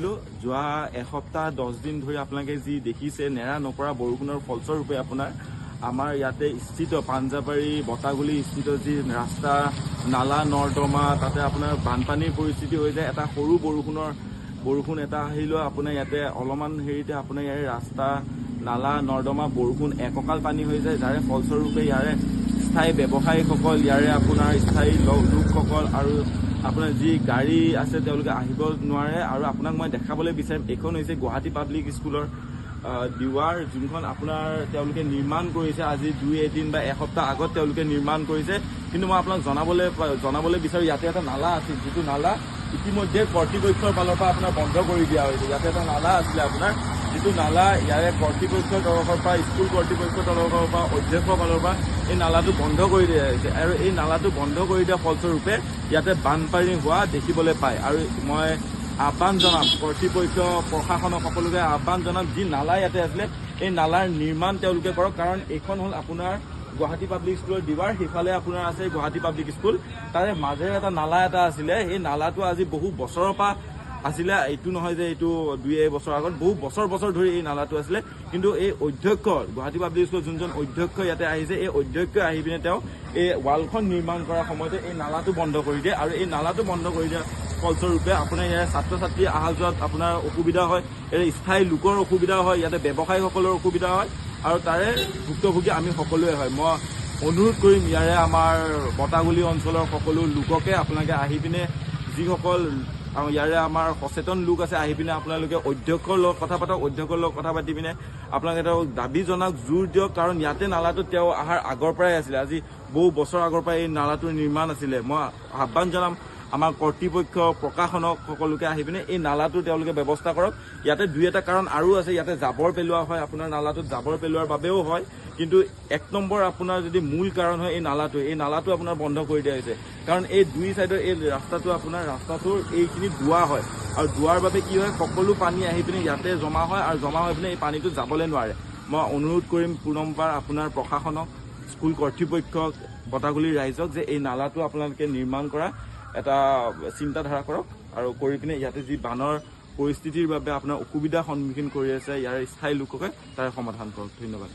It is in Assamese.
কৰিলোঁ যোৱা এসপ্তাহ 10 দিন ধৰি আপোনালোকে যি দেখিছে নেৰা নপৰা বৰষুণৰ ফলস্বৰূপে আপোনাৰ আমাৰ ইয়াতে স্থিত পাঞ্জাবাৰী বটাগুলি স্থিত যি ৰাস্তা নালা নৰ্দমা তাতে আপোনাৰ বানপানীৰ পৰিস্থিতি হৈ যায়। এটা সৰু বৰষুণ এটা আহিলেও আপোনাৰ ইয়াতে অলপমান হেৰিতে আপোনাৰ ইয়াৰে ৰাস্তা নালা নৰ্দমা বৰষুণ এককাল পানী হৈ যায়, যাৰে ফলস্বৰূপে ইয়াৰে স্থায়ী ব্যৱসায়ীসকল ইয়াৰে আপোনাৰ স্থায়ী লোকসকল আৰু আপোনাৰ যি গাড়ী আছে তেওঁলোকে আহিব নোৱাৰে। আৰু আপোনাক মই দেখাবলৈ বিচাৰিম, এইখন হৈছে গুৱাহাটী পাব্লিক স্কুলৰ দিৱাৰ, যোনখন আপোনাৰ তেওঁলোকে নিৰ্মাণ কৰিছে আজি 2-1 বা এসপ্তাহ আগত তেওঁলোকে নিৰ্মাণ কৰিছে। কিন্তু মই আপোনাক জনাবলৈ বিচাৰোঁ ইয়াতে এটা নালা আছিল, যিটো নালা ইতিমধ্যে কৰ্তৃপক্ষৰ ফালৰ পৰা আপোনাৰ বন্ধ কৰি দিয়া হৈছে। ইয়াতে এটা নালা আছিলে আপোনাৰ, যিটো নালা ইয়াৰে কৰ্তৃপক্ষৰ তৰফৰ পৰা স্কুল কৰ্তৃপক্ষৰ তৰফৰ পৰা অধ্যক্ষৰ ফালৰ পৰা এই নালাটো বন্ধ কৰি দিয়া হৈছে। আৰু এই নালাটো বন্ধ কৰি দিয়া ফলস্বৰূপে ইয়াতে বানপানী হোৱা দেখিবলৈ পায়। আৰু মই আহ্বান জনাম কৰ্তৃপক্ষ প্ৰশাসনক সকলোকে আহ্বান জনাম, যি নালা ইয়াতে আছিলে এই নালাৰ নিৰ্মাণ তেওঁলোকে কৰক। কাৰণ এইখন হ'ল আপোনাৰ গুৱাহাটী পাব্লিক স্কুলৰ দিৱাৰ, সিফালে আপোনাৰ আছে গুৱাহাটী পাব্লিক স্কুল, তাৰে মাজেৰে এটা নালা এটা আছিলে। সেই নালাটো আজি বহু বছৰৰ পৰা আছিলে, এইটো নহয় যে এইটো 2-1 বছৰ আগত, বহু বছৰ ধৰি এই নালাটো আছিলে। কিন্তু এই অধ্যক্ষ গুৱাহাটী পাব্লিক স্কুলৰ যোনজন অধ্যক্ষ ইয়াতে আহিছে, এই অধ্যক্ষই আহি পিনে তেওঁ এই ৱালখন নিৰ্মাণ কৰাৰ সময়তে এই নালাটো বন্ধ কৰি দিয়ে। আৰু এই নালাটো বন্ধ কৰি দিয়াৰ ফলস্বৰূপে আপোনাৰ ইয়াৰ ছাত্ৰ ছাত্ৰী অহা যোৱাত আপোনাৰ অসুবিধা হয়, ইয়াৰ স্থায়ী লোকৰ অসুবিধা হয়, ইয়াতে ব্যৱসায়ীসকলৰ অসুবিধা হয়, আৰু তাৰে ভুক্তভোগী আমি সকলোৱে হয়। মই অনুৰোধ কৰিম ইয়াৰে আমাৰ বটাগুলি অঞ্চলৰ সকলো লোককে আপোনালোকে আহি পিনে যিসকল ইয়াৰে আমাৰ সচেতন লোক আছে আহি পিনে আপোনালোকে অধ্যক্ষৰ লগত কথা পাতক, অধ্যক্ষৰ লগত কথা পাতি পিনে আপোনালোকে তেওঁক দাবী জনাওক, জোৰ দিয়ক। কাৰণ ইয়াতে নালাটো তেওঁ অহাৰ আগৰ পৰাই আছিলে, আজি বহু বছৰ আগৰ পৰাই এই নালাটোৰ নিৰ্মাণ আছিলে। মই আহ্বান জনাম আমাৰ কৰ্তৃপক্ষ প্ৰশাসনক সকলোকে আহি পিনে এই নালাটো তেওঁলোকে ব্যৱস্থা কৰক। ইয়াতে 2-এটা কাৰণ আৰু আছে, ইয়াতে জাবৰ পেলোৱা হয়, আপোনাৰ নালাটোত জাবৰ পেলোৱাৰ বাবেও হয়। কিন্তু 1 নম্বৰ আপোনাৰ যদি মূল কাৰণ হয় এই নালাটো আপোনাৰ বন্ধ কৰি দিয়া হৈছে। কাৰণ এই 2 চাইডৰ এই ৰাস্তাটো আপোনাৰ ৰাস্তাটোৰ এইখিনি দুৱা হয়, আৰু দুৱাৰ বাবে কি হয়, সকলো পানী আহি পিনে ইয়াতে জমা হয়, আৰু জমা হৈ পিনে এই পানীটো যাবলৈ নোৱাৰে। মই অনুৰোধ কৰিম পুনৰবাৰ আপোনাৰ প্ৰশাসনক, স্কুল কৰ্তৃপক্ষক, বটাগুলিৰ ৰাইজক যে এই নালাটো আপোনালোকে নিৰ্মাণ কৰা এটা চিন্তাধাৰা কৰক, আৰু কৰি পিনে ইয়াতে যি বানৰ পৰিস্থিতিৰ বাবে আপোনাৰ অসুবিধাৰ সন্মুখীন কৰি আছে ইয়াৰ স্থায়ী লোককে তাৰে সমাধান কৰক। ধন্যবাদ।